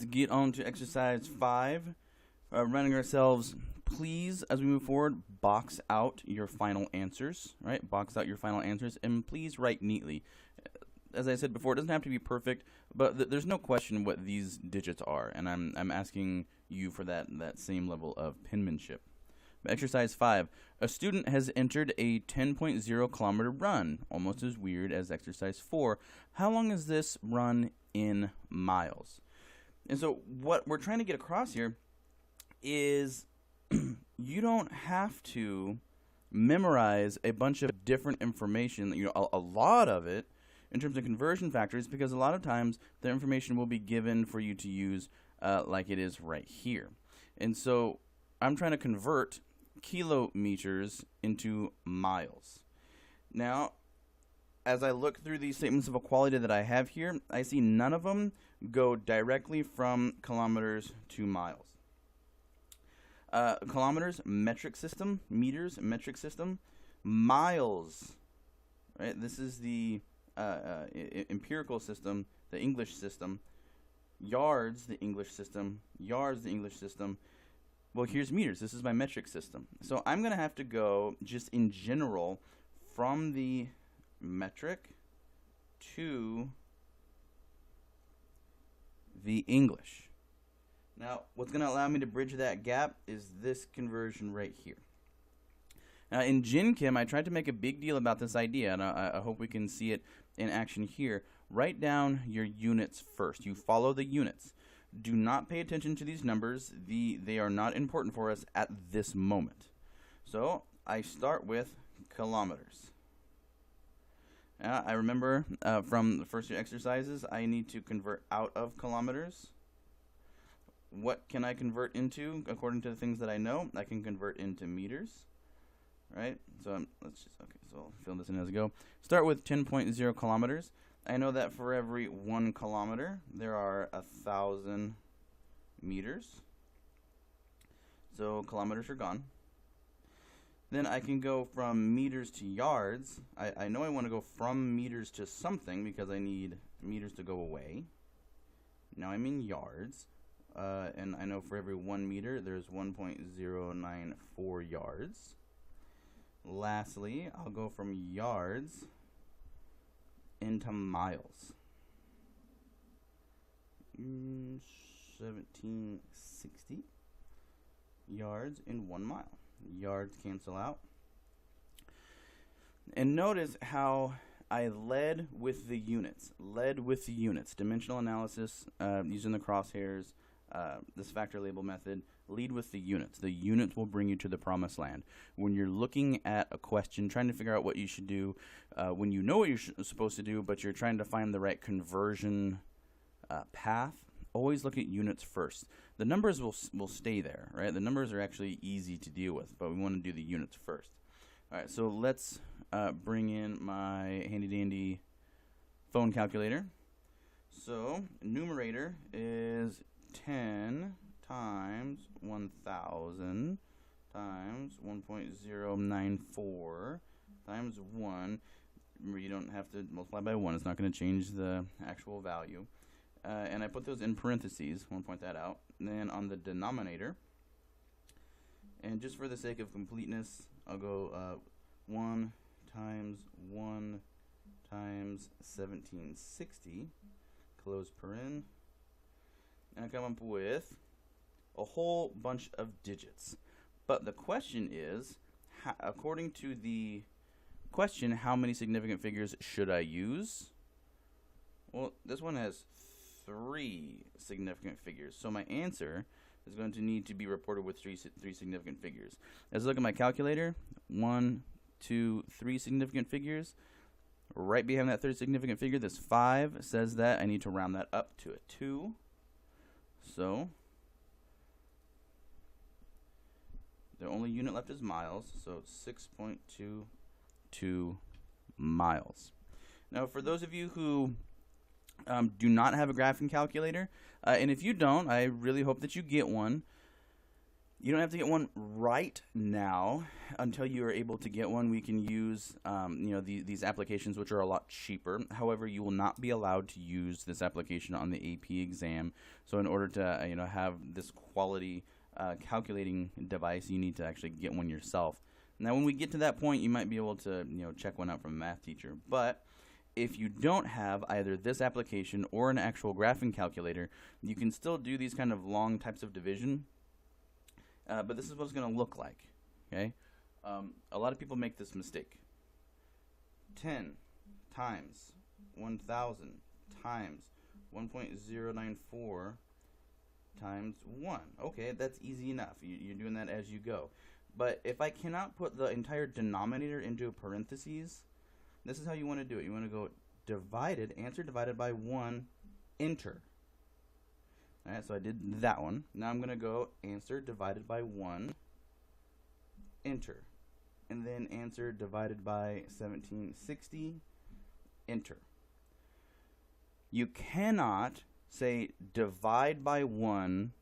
Let's get on to exercise 5. Running ourselves, please, as we move forward, box out your final answers, right? Box out your final answers, and please write neatly. As I said before, it doesn't have to be perfect, but there's no question what these digits are, and I'm asking you for that same level of penmanship. Exercise 5. A student has entered a 10.0 kilometer run, almost as weird as exercise 4. How long is this run in miles? And so what we're trying to get across here is you don't have to memorize a bunch of different information, a lot of it in terms of conversion factors, because a lot of times the information will be given for you to use like it is right here. And so I'm trying to convert kilometers into miles. Now, as I look through these statements of equality that I have here, I see none of them go directly from kilometers to miles. Kilometers, metric system. Meters, metric system. Miles, right? This is the empirical system, the English system. Yards, the English system. Yards, the English system. Well, here's meters. This is my metric system. So I'm going to have to go, just in general, from the metric to the English. Now, what's going to allow me to bridge that gap is this conversion right here. Now, in Gen Chem, I tried to make a big deal about this idea, and I hope we can see it in action here. Write down your units first. You follow the units. Do not pay attention to these numbers. They are not important for us at this moment. So, I start with kilometers. I remember from the first 2 exercises, I need to convert out of kilometers. What can I convert into according to the things that I know? I can convert into meters, right? So so I'll fill this in as I go. Start with 10.0 kilometers. I know that for every 1 kilometer, there are 1,000 meters. So kilometers are gone. Then I can go from meters to yards. I know I want to go from meters to something because I need meters to go away. Now I'm in yards. And I know for every 1 meter, there's 1.094 yards. Lastly, I'll go from yards into miles. 1760 yards in 1 mile. Yards cancel out. And notice how I led with the units. Dimensional analysis using the crosshairs. This factor label method, lead with the units. The units will bring you to the promised land. When you're looking at a question, trying to figure out what you should do, when you know what you're supposed to do, but you're trying to find the right conversion path, always look at units first. The numbers will stay there, right? The numbers are actually easy to deal with, but we want to do the units first. All right, so let's bring in my handy-dandy phone calculator. So numerator is 10 times 1,000 times 1.094 times 1. Remember, you don't have to multiply by 1. It's not going to change the actual value. And I put those in parentheses. I want to point that out. And then on the denominator, and just for the sake of completeness, I'll go 1 times 1 times 1760, close paren. And I come up with a whole bunch of digits. But the question is, according to the question, how many significant figures should I use? Well, this one has 3 significant figures. So my answer is going to need to be reported with three significant figures. Let's look at my calculator. 1, 2, 3 significant figures. Right behind that third significant figure, this 5 says that I need to round that up to a 2. So the only unit left is miles, so 6.22 miles. Now, for those of you who do not have a graphing calculator, and if you don't, I really hope that you get one. You don't have to get one right now. Until you are able to get one, we can use these applications, which are a lot cheaper. However, you will not be allowed to use this application on the AP exam. So in order to have this quality calculating device, you need to actually get one yourself. Now, when we get to that point, you might be able to check one out from a math teacher. But if you don't have either this application or an actual graphing calculator, you can still do these kind of long types of division. But this is what it's going to look like. Okay, a lot of people make this mistake. 10 times 1,000 times 1.094 times 1. Okay, that's easy enough. You're doing that as you go. But if I cannot put the entire denominator into parentheses, this is how you want to do it. You want to go answer divided by 1, enter. Alright, so I did that one. Now I'm going to go answer divided by 1, enter. And then answer divided by 1760, enter. You cannot say divide by 1,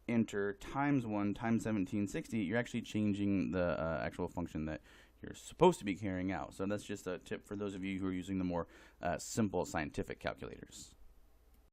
enter, times 1 times 1760. You're actually changing the actual function that you're supposed to be carrying out. So that's just a tip for those of you who are using the more simple scientific calculators.